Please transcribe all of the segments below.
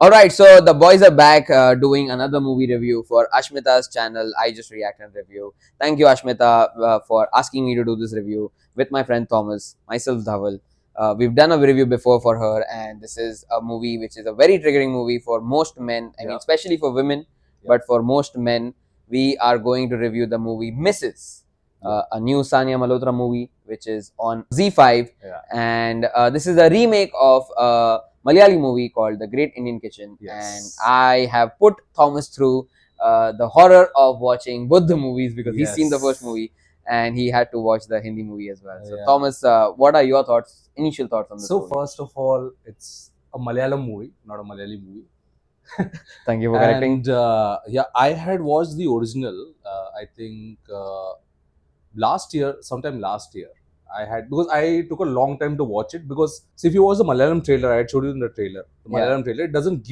All right, so the boys are back doing another movie review for Ashmita's channel. I just react and review. Thank you, Ashmita, for asking me to do this review with my friend Thomas, myself, Dhaval. We've done a review before for her, and this is a movie which is a very triggering movie for most men. I mean, especially for women, but for most men, we are going to review the movie Mrs. A new Sania Malhotra movie, which is on Z5, and this is a remake of. Malayali movie called The Great Indian Kitchen, and I have put Thomas through the horror of watching both the movies because he's seen the first movie and he had to watch the Hindi movie as well. So, Thomas, what are your thoughts, initial thoughts on this movie? First of all, it's a Malayalam movie, not a Malayali movie. Thank you for correcting. And I had watched the original, I think sometime last year. Because I took a long time to watch it because see, if you watch the Malayalam trailer, I had showed you in the trailer. The Malayalam trailer, it doesn't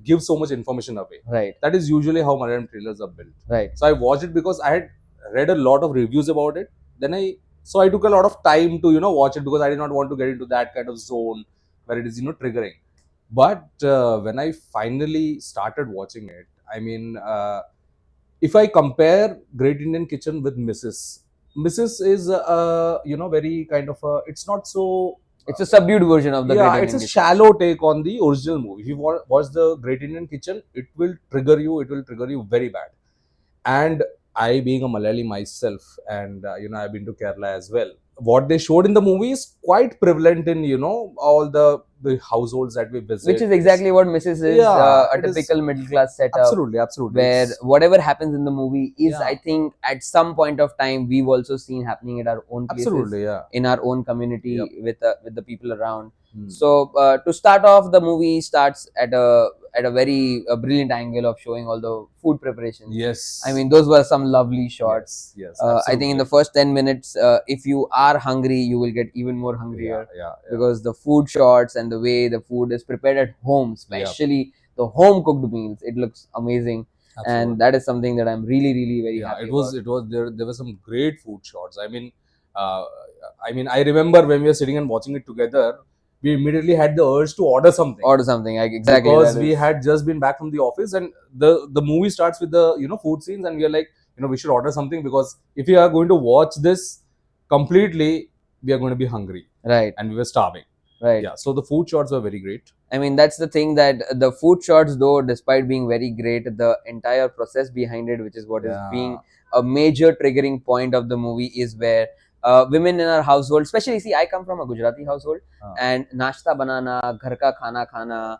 give so much information away. Right. That is usually how Malayalam trailers are built. Right. So I watched it because I had read a lot of reviews about it. Then I took a lot of time to watch it because I did not want to get into that kind of zone where it is triggering. But when I finally started watching it, I mean, if I compare Great Indian Kitchen with Mrs. is very kind of it's not so. It's a subdued version of the Great Indian It's a Kitchen. shallow take on the original movie. If you watch the Great Indian Kitchen, it will trigger you. It will trigger you very bad. And I, being a Malayali myself, and I've been to Kerala as well. What they showed in the movie is quite prevalent in all the households that we visit. Which is exactly what Mrs. is, a typical middle class setup. Absolutely. Where whatever happens in the movie is, I think, at some point of time we've also seen happening at our own places. Absolutely, yeah. In our own community with the people around. So to start off, the movie starts at a very brilliant angle of showing all the food preparations. Yes. I mean, those were some lovely shots. Yes. I think in the first 10 minutes, if you are hungry, you will get even more hungrier. Because the food shots and the way the food is prepared at home, especially the home cooked meals, it looks amazing. Absolutely. And that is something that I'm really very happy about. It was there were some great food shots. I remember when we were sitting and watching it together, we immediately had the urge to order something. Exactly. Because we had just been back from the office, and the movie starts with the food scenes, and we are like, we should order something because if we are going to watch this completely, we are going to be hungry. Right. And we were starving. Right. Yeah. So the food shots were very great. I mean, that's the thing, that the food shots, though, despite being very great, the entire process behind it, which is what is being a major triggering point of the movie, is where women in our household, especially, see, I come from a Gujarati household, and nashta banana, ghar ka khana khana,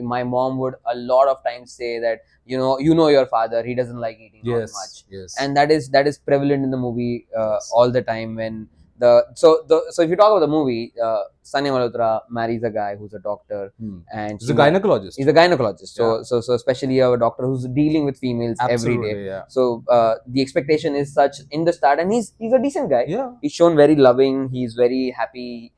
my mom would a lot of times say that, your father, he doesn't like eating out much. Yes. And that is prevalent in the movie all the time. When so if you talk about the movie, Sanya Malhotra marries a guy who's a doctor, and He's a gynecologist. He's a gynecologist. So especially a doctor who's dealing with females every day. Yeah. So the expectation is such in the start, and he's a decent guy. Yeah. He's shown very loving. He's very happy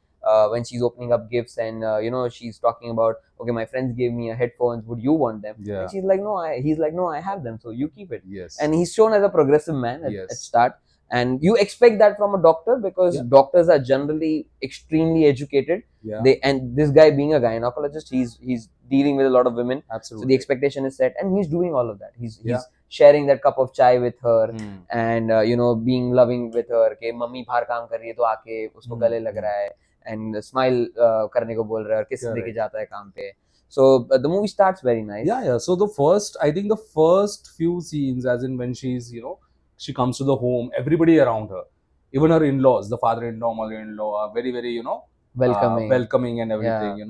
when she's opening up gifts, and she's talking about, okay, my friends gave me headphones. Would you want them? Yeah. And she's like, no. He's like, no, I have them. So you keep it. Yes. And he's shown as a progressive man at start. And you expect that from a doctor because doctors are generally extremely educated. Yeah. And this guy, being a gynecologist, he's dealing with a lot of women. Absolutely. So the expectation is set, and he's doing all of that. He's sharing that cup of chai with her, and being loving with her. कि mummy बाहर काम कर रही है तो आके उसको गले लग रहा है, and smile करने को बोल रहा है और किस लेके जाता है काम पे. So the movie starts very nice. Yeah. So I think the first few scenes, as in when she's she comes to the home, everybody around her, even her in-laws, the father-in-law, mother-in-law, are very welcoming and everything.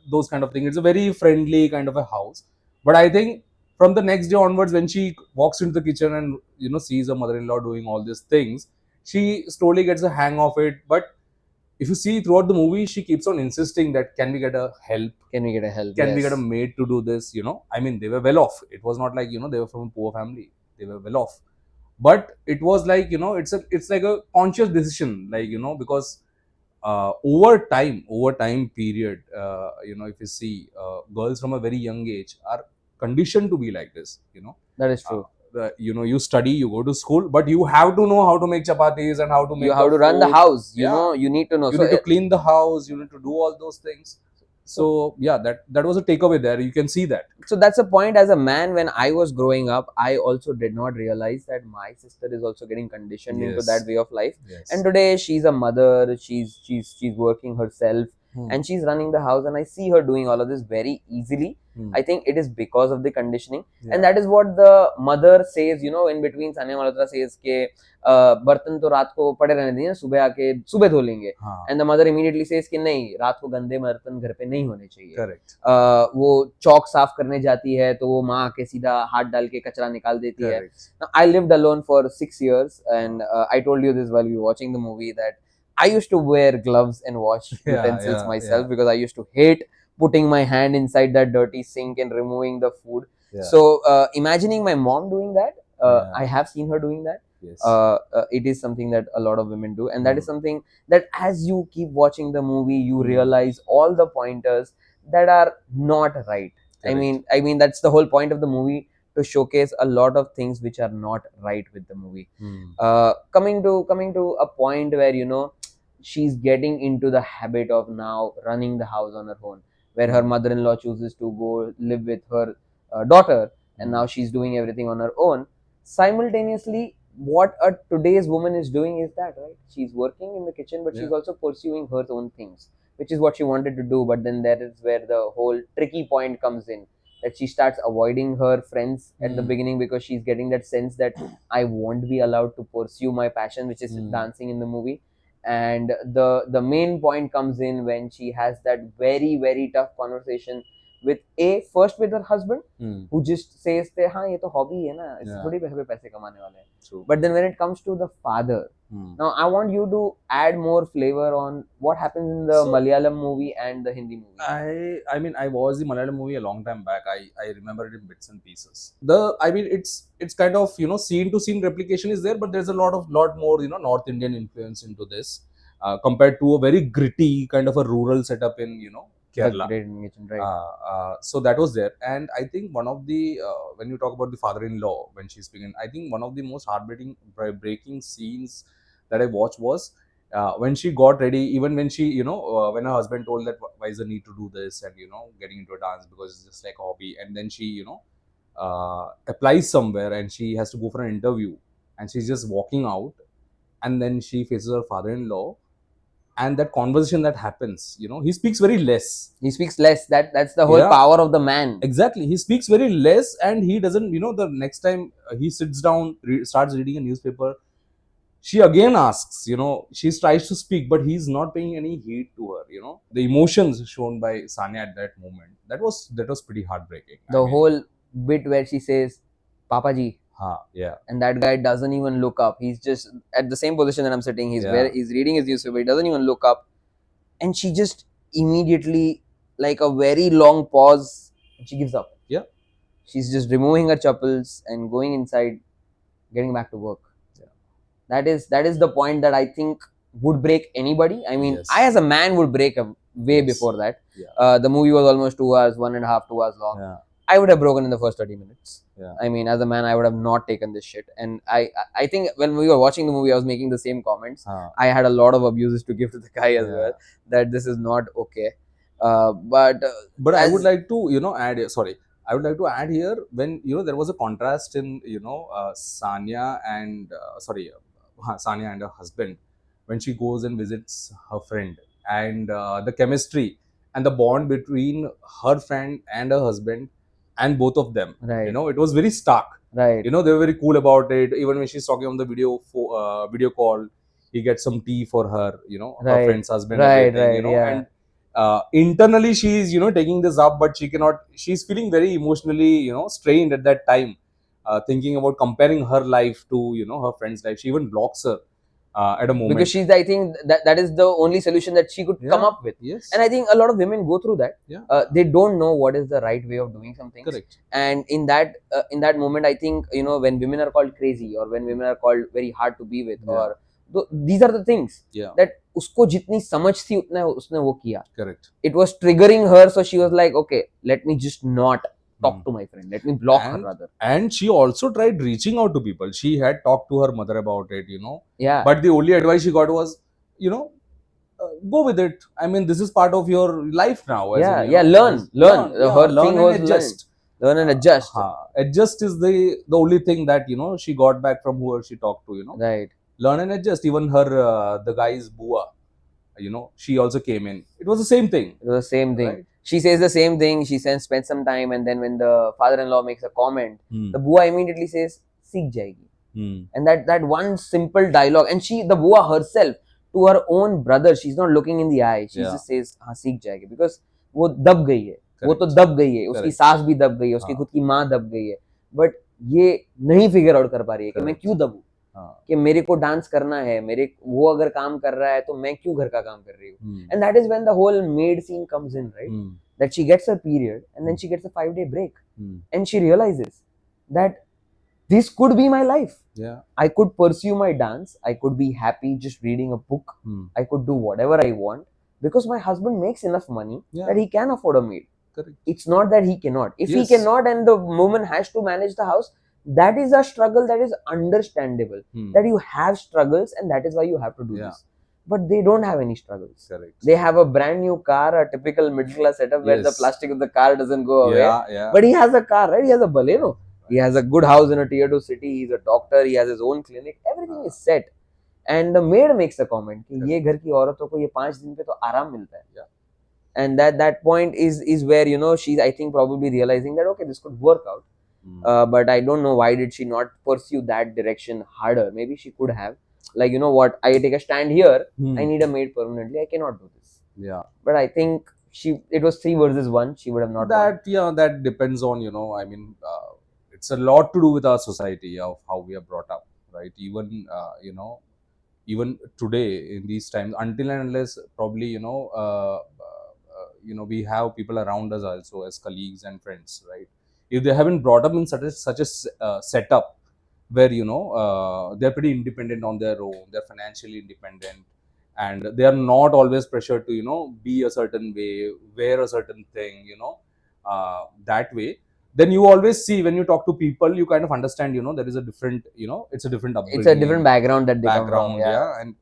Those kind of things. It's a very friendly kind of a house. But I think from the next day onwards, when she walks into the kitchen and sees her mother-in-law doing all these things, she slowly gets a hang of it. But if you see throughout the movie, she keeps on insisting that can we get a help? Can we get a help? Can we get a maid to do this? I mean, they were well off. It was not like they were from a poor family. They were well off, but it was like it's like a conscious decision, like because over time period, if you see, girls from a very young age are conditioned to be like this. That is true. You study, you go to school, but you have to know how to make chapatis and how to make run the house. You need to know. You need to clean the house. You need to do all those things. So yeah, that was a takeaway there. You can see that. So that's a point. As a man, when I was growing up, I also did not realize that my sister is also getting conditioned into that Yes. way of life. Yes. And today she's a mother, she's working herself, Hmm. and she's running the house, and I see her doing all of this very easily. I think it is because of the conditioning. Yeah. And that is what the mother says, in between. Sania Malhotra says ke बर्तन तो रात को पड़े रहने देंगे, सुबह आके सुबह धो लेंगे. हाँ. And the mother immediately says कि नहीं, रात को गंदे बर्तन घर पे नहीं होने चाहिए. Correct. वो चौक साफ करने जाती है तो वो माँ आके सीधा हाथ डाल के कचरा निकाल देती है. I lived alone for 6 years, and I told you this while we were watching the movie, that I used to wear gloves and wash utensils myself, because I used to hate putting my hand inside that dirty sink and removing the food. So imagining my mom doing that, I have seen her doing that. Yes. It is something that a lot of women do, and that is something that as you keep watching the movie, you realize all the pointers that are not right. Correct. I mean that's the whole point of the movie, to showcase a lot of things which are not right with the movie. Coming to a point where she's getting into the habit of now running the house on her own, where her mother-in-law chooses to go live with her daughter, and now she's doing everything on her own. Simultaneously, what a today's woman is doing is that, right, she's working in the kitchen, but she's also pursuing her own things, which is what she wanted to do. But then there is where the whole tricky point comes in, that she starts avoiding her friends at the beginning, because she's getting that sense that I won't be allowed to pursue my passion, which is dancing in the movie. And the main point comes in when she has that very very tough conversation with first with her husband, who just says that हाँ ये तो hobby है ना, इससे थोड़ी पैसे कमाने वाले हैं. True. But then when it comes to the father, now I want you to add more flavor on what happens in the Malayalam movie and the Hindi movie. I mean I watched the Malayalam movie a long time back. I remember it in bits and pieces. It's kind of scene to scene replication is there, but there's a lot more North Indian influence into this, compared to a very gritty kind of a rural setup in Kerala. The Great Engagement, right? So that was there, and I think one of the when you talk about the father-in-law when she's speaking, I think one of the most heartbreaking breaking scenes that I watched was when she got ready, even when she when her husband told that why is the need to do this and getting into a dance because it's just like a hobby, and then she applies somewhere and she has to go for an interview, and she's just walking out, and then she faces her father-in-law, and that conversation that happens, he speaks very less. He speaks less. That's the whole power of the man. Exactly, he speaks very less, and he doesn't. The next time he sits down, starts reading a newspaper, she again asks. She tries to speak, but he's not paying any heed to her. The emotions shown by Sanya at that moment, that was pretty heartbreaking. The whole bit where she says, "Papa ji." Yeah. And that guy doesn't even look up. He's just at the same position that I'm sitting. He's reading his newspaper. He doesn't even look up. And she just immediately, like a very long pause, she gives up. Yeah. She's just removing her chappals and going inside, getting back to work. Yeah. That is the point that I think would break anybody. I mean, I as a man would break way before that. Yeah. The movie was almost 2 hours, 1.5, 2 hours long. Yeah. I would have broken in the first 30 minutes. Yeah. I mean, as a man, I would have not taken this shit. And I think when we were watching the movie, I was making the same comments. I had a lot of abuses to give to the guy as well, that this is not okay. But I would like to add. Sorry, I would like to add here, when there was a contrast in Sanya and Sanya and her husband, when she goes and visits her friend, and the chemistry and the bond between her friend and her husband and both of them, right, it was very stark. Right. They were very cool about it. Even when she's talking on the video call, he gets some tea for her, her friend's husband, right, everything, yeah. And internally she's taking this up, but she's feeling very emotionally strained at that time, thinking about comparing her life to her friend's life. She even blocks her at a moment, because she's, I think that is the only solution that she could come up with. Yes. And I think a lot of women go through that. Yeah. They don't know what is the right way of doing something. Correct. And in that moment, I think when women are called crazy, or when women are called very hard to be with, or these are the things that उसको जितनी समझ थी उतना उसने वो किया. Correct. It was triggering her, so she was like, okay, let me just not talk to my friend. Let me block her rather. And she also tried reaching out to people. She had talked to her mother about it, Yeah. But the only advice she got was, go with it. I mean, this is part of your life now, as in, Yeah, yeah, learn, learn. yeah, Her thing learn and was learn, adjust. learn and adjust. Adjust is the only thing that she got back from whoever she talked to. Right. Learn and adjust. Even her, the guy's bua, she also came in. It was the same thing, It was the same thing. right? She says the same thing. She says spend some time, and then when the father-in-law makes a comment, the bua immediately says, "Seek jayegi." And that one simple dialogue, and the bua herself, to her own brother, she's not looking in the eye. She just says, "हाँ सीख जाएगी," because वो दब गई है. वो तो दब गई है. उसकी सास भी दब गई है. उसकी खुद की माँ दब गई है. But ये नहीं figure out कर पा रही है कि मैं क्यों दबूं. कि मेरे को डांस करना है, मेरे वो अगर काम कर रहा है तो मैं क्यों घर का काम कर रही हूँ. And that is when the whole maid scene comes in, right? That she gets her period and then she gets a 5-day break, and she realizes that this could be my life. Yeah. I could pursue my dance. I could be happy just reading a book. I could do whatever I want because my husband makes enough money that he can afford a maid. Correct. It's not that he cannot. If he Yes. cannot and the woman has to manage the house, that is a struggle that is understandable. That you have struggles and that is why you have to do this. But they don't have any struggles. Correct. They have a brand new car, a typical middle class setup where the Yes. plastic of the car doesn't go away. Yeah. But he has a car, right? He has a Baleno. He has a good house in a tier 2 city. He's a doctor. He has his own clinic. Everything is set. And the maid makes a comment कि ये घर की औरतों को ये 5 दिन पे तो आराम मिलता है. Yeah. And that point is where she's, I think, probably realizing that okay, this could work out. But I don't know why did she not pursue that direction harder. Maybe she could have, like, you know what, I take a stand here. I need a maid permanently. I cannot do this. Yeah. But I think it was 3 versus 1. She would have not won. That depends on, I mean, it's a lot to do with our society of how we are brought up, right? Even even today in these times, until and unless probably we have people around us also as colleagues and friends, right? If they haven't brought up in such a setup where they're pretty independent on their own, they're financially independent, and they are not always pressured to be a certain way, wear a certain thing, that way. Then you always see, when you talk to people, you kind of understand, there is a different, it's a different upbringing, It's a different background that they come from. Yeah. And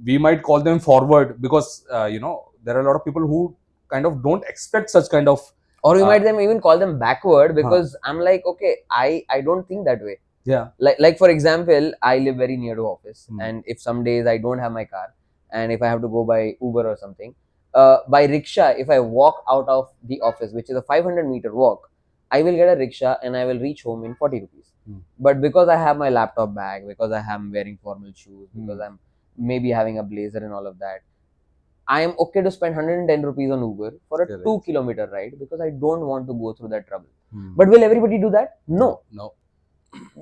we might call them forward because there are a lot of people who kind of don't expect such kind of, or you might even call them backward, because I'm like, okay, I don't think that way. Yeah. Like for example, I live very near to office, and if some days I don't have my car, and if I have to go by Uber or something, by rickshaw, if I walk out of the office, which is a 500-meter walk, I will get a rickshaw and I will reach home in 40 rupees. But because I have my laptop bag, because I am wearing formal shoes, because I'm maybe having a blazer and all of that, I am okay to spend 110 rupees on Uber for a Correct. 2-kilometer ride because I don't want to go through that trouble. But will everybody do that? No.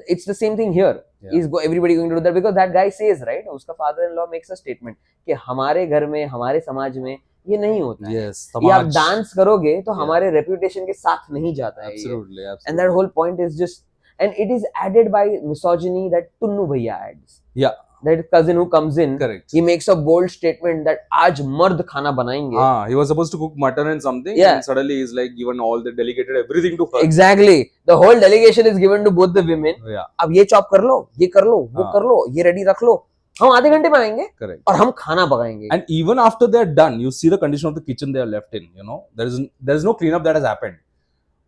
It's the same thing here. Yeah. Is everybody going to do that? Because that guy says, right, उसका father-in-law makes a statement कि हमारे घर में, हमारे समाज में ये नहीं होता है. Yes, ये आप समाज. डांस करोगे तो Yeah. हमारे reputation के साथ नहीं जाता है ये. Absolutely. And that whole point is just, and it is added by misogyny that Tunnu Bhaiya adds. Yeah. That cousin who comes in, Correct. he makes a bold statement that आज मर्द खाना बनाएंगे. He was supposed to cook mutton and something, Yeah. and suddenly he's like given all the delegated everything to her. Exactly. The whole delegation is given to both the women. Yeah. अब ये chop कर लो, ये कर लो, वो कर लो, ये ready रख लो. हम आधे घंटे में आएंगे. Correct. और हम खाना पकाएंगे. And even after they're done, you see the condition of the kitchen they are left in. There is no cleanup that has happened.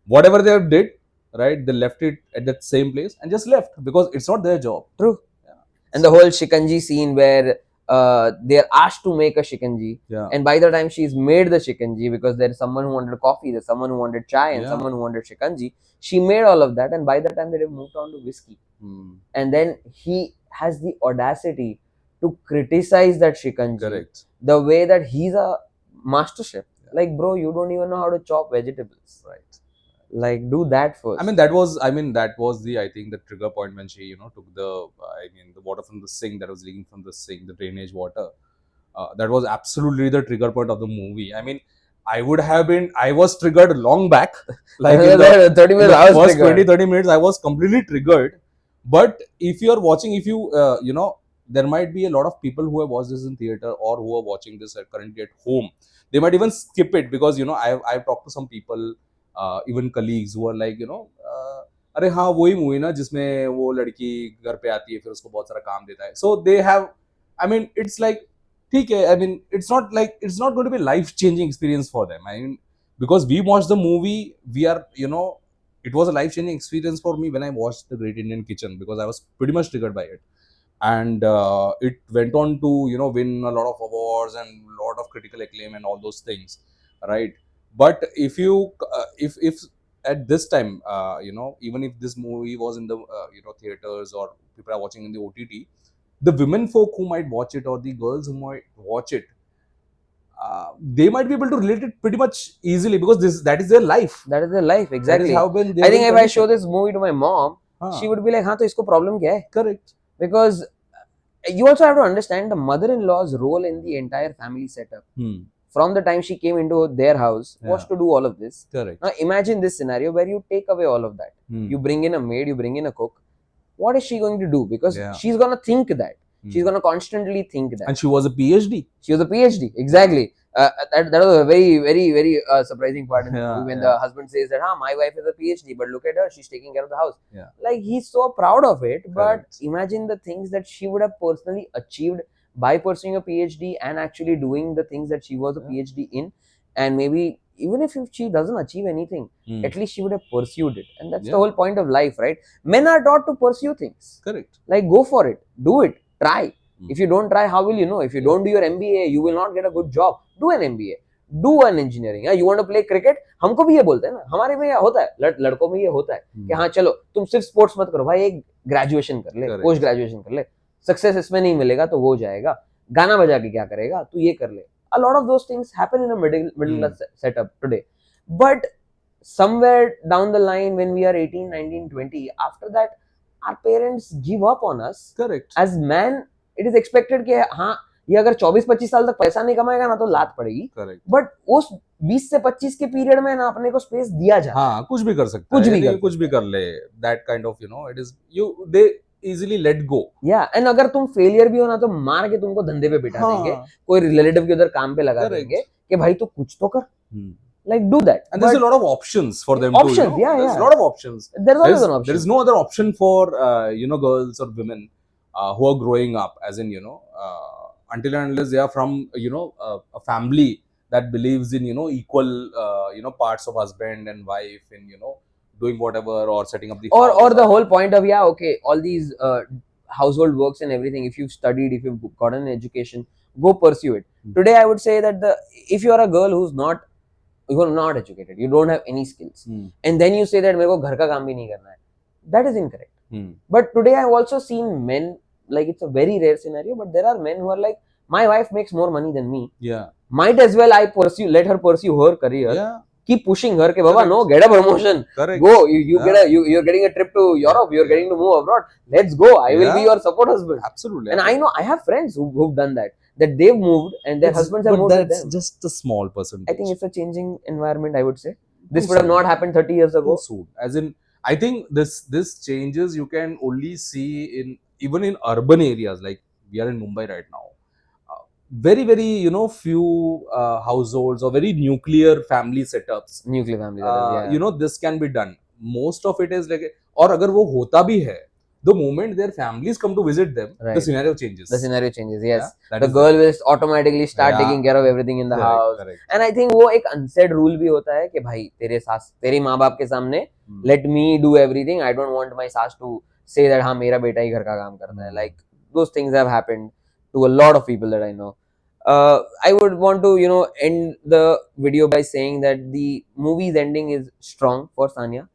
Whatever they did, right, they left it at that same place and just left because it's not their job. True. And the whole shikanji scene where they're asked to make a shikanji, and by the time she's made the shikanji, because there's someone who wanted coffee, there's someone who wanted chai, and someone who wanted shikanji, she made all of that, and by the time they've moved on to whiskey. And then he has the audacity to criticize that shikanji. Correct. The way that he's a master chef. Like, bro, you don't even know how to chop vegetables. Right. Like, do that first. I mean, that was the, I think, the trigger point when she, took the water from the sink that was leaking from the sink, the drainage water. That was absolutely the trigger point of the movie. I mean, I was triggered long back. Like in the 30 minutes, I was first triggered. 20-30 minutes, I was completely triggered. But if you are watching, there might be a lot of people who have watched this in theater or who are watching this currently at home. They might even skip it because, I've talked to some people, even colleagues who are like, अरे हाँ वही movie ना जिसमें वो लड़की घर पे आती है फिर उसको बहुत सारा काम देता है. So they have, I mean, it's like ठीक है, I mean, it's not going to be life changing experience for them. I mean, because we watched the movie, we are, it was a life changing experience for me when I watched The Great Indian Kitchen, because I was pretty much triggered by it. And it went on to, win a lot of awards and a lot of critical acclaim and all those things, right? But if you if at this time, even if this movie was in the theaters, or people are watching in the OTT, the women folk who might watch it, or the girls who might watch it, they might be able to relate it pretty much easily, because that is their life. That is their life, That is exactly. how when they I think will if I condition. show this movie to my mom, she would be like, हाँ तो इसको problem क्या है? Correct. Because you also have to understand the mother-in-law's role in the entire family setup. From the time she came into their house, was to do all of this. Correct. Now imagine this scenario where you take away all of that. You bring in a maid, you bring in a cook. What is she going to do? Because she's gonna think that. She's gonna constantly think that. And she was a PhD. She was a PhD, exactly. That was a very, very, very surprising part in the movie when the husband says that, my wife is a PhD, but look at her, she's taking care of the house. Like, he's so proud of it, but imagine the things that she would have personally achieved by pursuing a PhD and actually doing the things that she was a PhD in. And maybe even if she doesn't achieve anything, at least she would have pursued it. And that's the whole point of life, right? Men are taught to pursue things. Correct. Like, go for it, do it, try. If you don't try, how will you know? If you don't do your MBA, you will not get a good job. Do an MBA. Do an engineering. You want to play cricket? हमको भी ये बोलते हैं ना, हमारे में ये होता है, लड़कों में ये होता है कि हाँ चलो तुम सिर्फ स्पोर्ट्स मत करो भाई, एक ग्रेजुएशन कर ले, पोस्ट ग्रेजुएशन कर ले, सक्सेस इसमें नहीं मिलेगा तो वो जाएगा, गाना बजा के क्या करेगा, तू ये कर ले. A lot of those things happen in a middle class setup today. But somewhere down the line, when we are 18, 19, 20, after that, our parents give up on us. Correct. As man, it is expected कि हाँ ये अगर 24-25 साल तक पैसा नहीं कमाएगा ना तो लात पड़ेगी. Correct. But उस 20 से 25 के पीरियड में ना अपने को स्पेस दिया जाए. हाँ, कुछ भी कर सकता है, कुछ भी कर ले. That kind of, it is they easily let go. Yeah, and अगर तुम फेलियर भी हो ना तो मार के तुमको धंधे पे बिठा देंगे, कोई रिलेटिव के उधर काम पे लगा देंगे कि भाई तू कुछ तो कर. Like, do that. And there's a lot of options for them. Options, there's a lot of options. There's always an option. There is no other option for girls or women who are growing up, as in until and unless they are from a family that believes in equal parts of husband and wife, and doing whatever, or setting up the house, or the whole point of okay, all these household works and everything, if you've studied, if you've gotten an education, go pursue it. Today I would say that if you are a girl who's not educated, you don't have any skills, and then you say that मेरे को घर का काम भी नहीं करना है, that is incorrect. But today I've also seen men, like, it's a very rare scenario, but there are men who are like, my wife makes more money than me, might as well let her pursue her career, keep pushing her ke baba, no, get a promotion. Correct. Go, you're getting a trip to Europe, you're getting to move abroad, let's go, I will be your support husband. Absolutely. And I know I have friends who've done that they've moved and their husbands have moved with them. That's just a small percentage. I think it's a changing environment, I would say. This would have not happened 30 years ago. Soon. As in, I think this changes you can only see even in urban areas, like we are in Mumbai right now. Very, very, few households or very nuclear family setups. Nuclear family setups, yeah. This can be done. Most of it is like, और अगर वो होता भी है, the moment their families come to visit them, the scenario changes. The scenario changes, yes. The girl will automatically start taking care of everything in the house. Correct. And I think वो एक unsaid rule भी होता है कि भाई तेरे माँ बाप के सामने let me do everything. I don't want my सास to say that हाँ मेरा बेटा ही घर का काम करता है. Like, those things have happened to a lot of people that I know. I would want to end the video by saying that the movie's ending is strong for Sanya.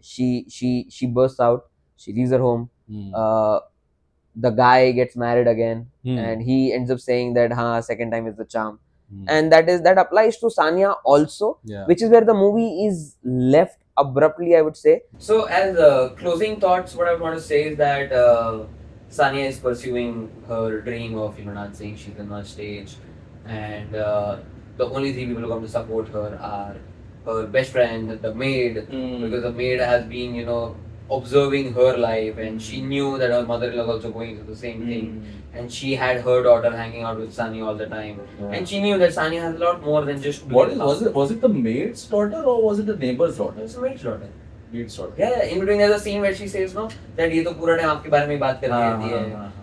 She bursts out. She leaves her home. The guy gets married again, and he ends up saying that second time is the charm. And that applies to Sanya also, which is where the movie is left abruptly, I would say. So as closing thoughts, what I want to say is that Sanya is pursuing her dream of dancing. She's on stage, and the only three people who come to support her are her best friend, the maid, because the maid has been observing her life, and she knew that her mother-in-law was also going through the same thing, and she had her daughter hanging out with Sanya all the time, and she knew that Sanya has a lot more than just. Was it the maid's daughter or was it the neighbor's daughter? It's the maid's daughter. Maid's daughter. Yeah, in between there's a scene where she says that ये तो पूरा time आपके बारे में बात करती रहती है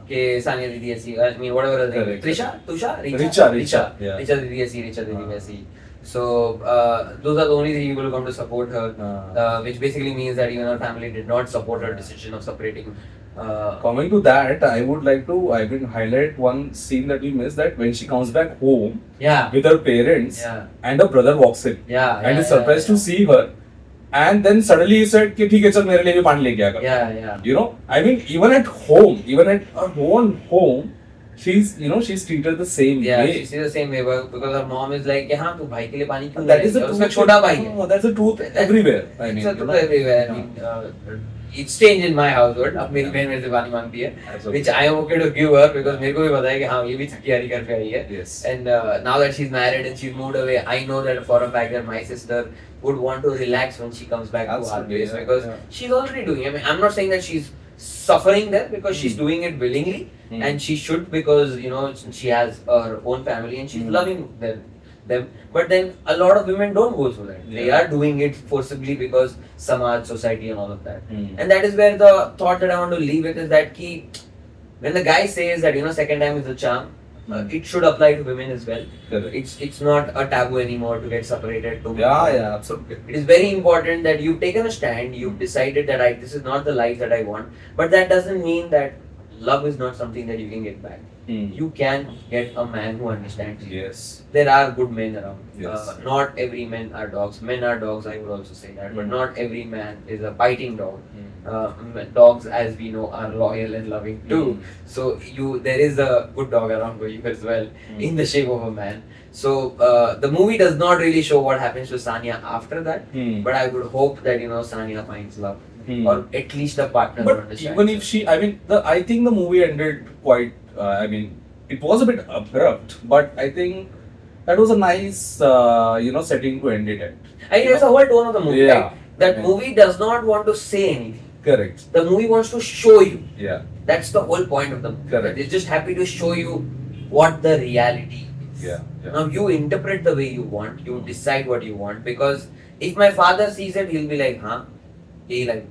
Sanya Didi ऐसी, I mean whatever her name, Correct. Trisha, Tusha, Richa, yeah. Richa Didi ऐसी, Richa Didi वैसी. So those are the only three people who come to support her, which basically means that even her family did not support her decision of separating. Coming to that, I would like to highlight one scene that we missed, that when she comes back home with her parents, and her brother walks in and is surprised to see her, and then suddenly he said कि ठीक है चल मेरे लिए भी पानी लेके आकर. You know, I mean even at home, even at her own home, she's treated the same way. She's the same way because her mom is like हाँ तू भाई के लिए पानी क्यों? That is the truth. छोटा भाई है. That's the truth everywhere. I mean, it's a truth everywhere. I mean, it's changed in my household. अब मेरी बहन मेरे से पानी मांगती है, which I am okay to give her because मेरे को भी पता है कि हाँ ये भी थकी घर पे आई है. Yes. And now that she's married and she's moved away, I know that for a fact that my sister would want to relax when she comes back to our place because she's already doing it. I mean, I'm not saying that she's suffering there because she's doing it willingly, and she should because you know she has her own family and she's loving them. But then a lot of women don't go through that. They are doing it forcibly because samaj, society, and all of that. And that is where the thought that I want to leave with is that when the guy says that second time is a charm, it should apply to women as well. It's not a taboo anymore to get separated. Absolutely. It is very important that you've taken a stand. You've decided that this is not the life that I want. But that doesn't mean that love is not something that you can get back. You can get a man who understands you. Yes. There are good men around. Yes. Not every men are dogs. Men are dogs, I would also say that. But not every man is a biting dog. Dogs, as we know, are loyal and loving too. So there is a good dog around for you as well, in the shape of a man. So the movie does not really show what happens to Sanya after that. But I would hope that Sanya finds love. Or at least a partner who But understands. even if she, I think the movie ended quite, it was a bit abrupt, but I think that was a nice, setting to end it at. I think that's the whole tone of the movie, Yeah. right? That movie does not want to say anything. Correct. The movie wants to show you. Yeah. That's the whole point of the movie. Correct. It's just happy to show you what the reality is. Yeah. Now you interpret the way you want. You decide what you want. Because if my father sees it, he'll be like, हाँ, यही like.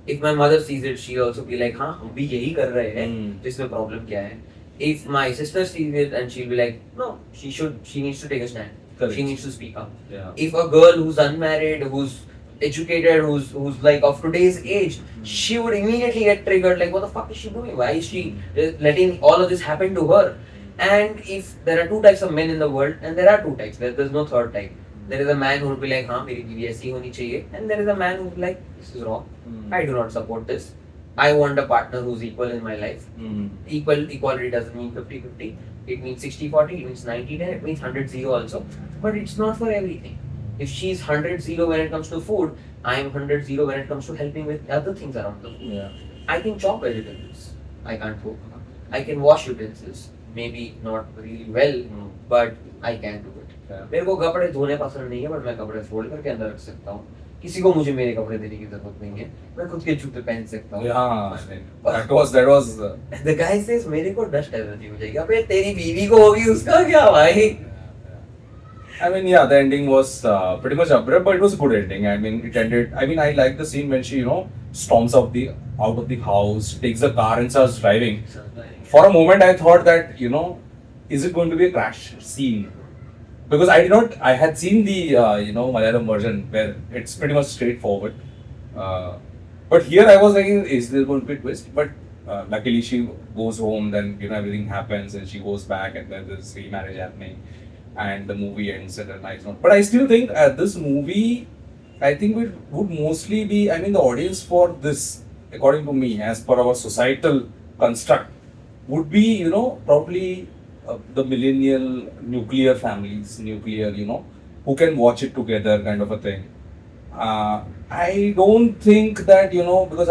If my mother sees it, she'll also be like, हाँ, हम भी यही कर रहे हैं. तो इसमें problem क्या है? If my sister sees it and she'll be like, no, she needs to take a stand. Correct. She needs to speak up. Yeah. If a girl who's unmarried, who's educated, who's like of today's age, she would immediately get triggered. Like, what the fuck is she doing? Why is she letting all of this happen to her? And if there are two types of men in the world, and there are two types, there's no third type. There is a man who will be like, हाँ मेरी बीवी ऐसी होनी चाहिए, and there is a man who will be like, this is wrong. I do not support this. I want a partner who's equal in my life. Equality doesn't mean 50-50. It means 60-40. It means 90-10. It means 100-0 also. But it's not for everything. If she's 100-0 when it comes to food, I am 100-0 when it comes to helping with other things around the food. Yeah. I can chop vegetables. I can't cook. I can wash utensils. Maybe not really well, but I can do it. मेरे को कपड़े धोने पसंद नहीं है, but मैं कपड़े fold करके अंदर रख सकता हूँ. किसी को मुझे मेरे कपड़े देने की जरूरत नहीं है. मैं खुद के जूते पहन सकता हूँ. That was. The guy says मेरे को डस्ट एलर्जी हो जाएगी. अबे तेरी बीवी को होगी, उसका क्या भाई? The ending was pretty much abrupt, but it was a good ending. It ended. I like the scene when she, storms out of the house, takes the car and starts driving. For a moment, I thought that, is it going to be a crash scene? Because I had seen the, Malayalam version where it's pretty much straightforward. But here I was thinking, is there going to be a twist? But luckily she goes home, then, everything happens and she goes back and then there's remarriage happening. And the movie ends at a nice note. But I still think this movie, I think it would mostly be, the audience for this, according to me, as per our societal construct, would be, probably the millennial nuclear families, who can watch it together kind of a thing. I don't think that, because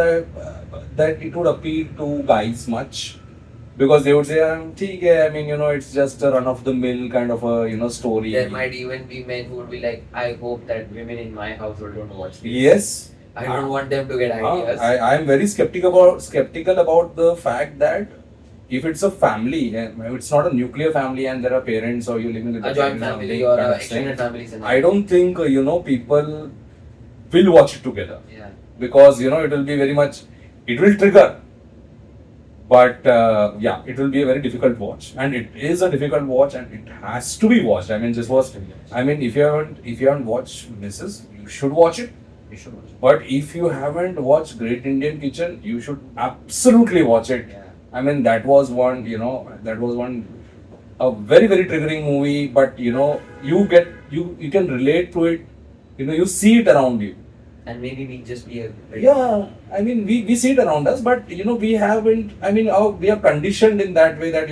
that it would appeal to guys much. Because they would say, ठीक है, it's just a run-of-the-mill kind of a, story. There might even be men who would be like, I hope that women in my household don't watch this. Yes. I don't want them to get ideas. I am very skeptical about the fact that if it's a family, it's not a nuclear family and there are parents or you're living with a joint family or an extended family. I don't think, people will watch it together. Yeah. Because, it will be very much, it will trigger But yeah, it will be a very difficult watch, and it is a difficult watch, and it has to be watched. I mean, this was. I mean, if you haven't watched Mrs., you should watch it. You should watch it. But if you haven't watched Great Indian Kitchen, you should absolutely watch it. Yeah. I mean, that was one. That was one a very very triggering movie. But you can relate to it. You see it around you. And maybe we just be a Yeah, I mean, we see it around us, but we haven't. I mean, we are conditioned in that way that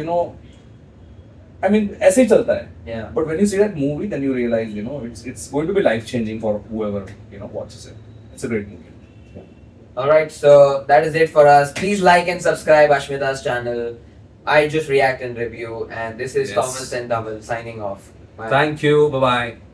I mean, ऐसे ही चलता है. Yeah. But when you see that movie, then you realize it's going to be life changing for whoever watches it. It's a great movie. Alright, so that is it for us. Please like and subscribe Ashmita's channel. I just react and review, and this is Yes. Thomas and Dhaval signing off. Bye. Thank you. Bye bye.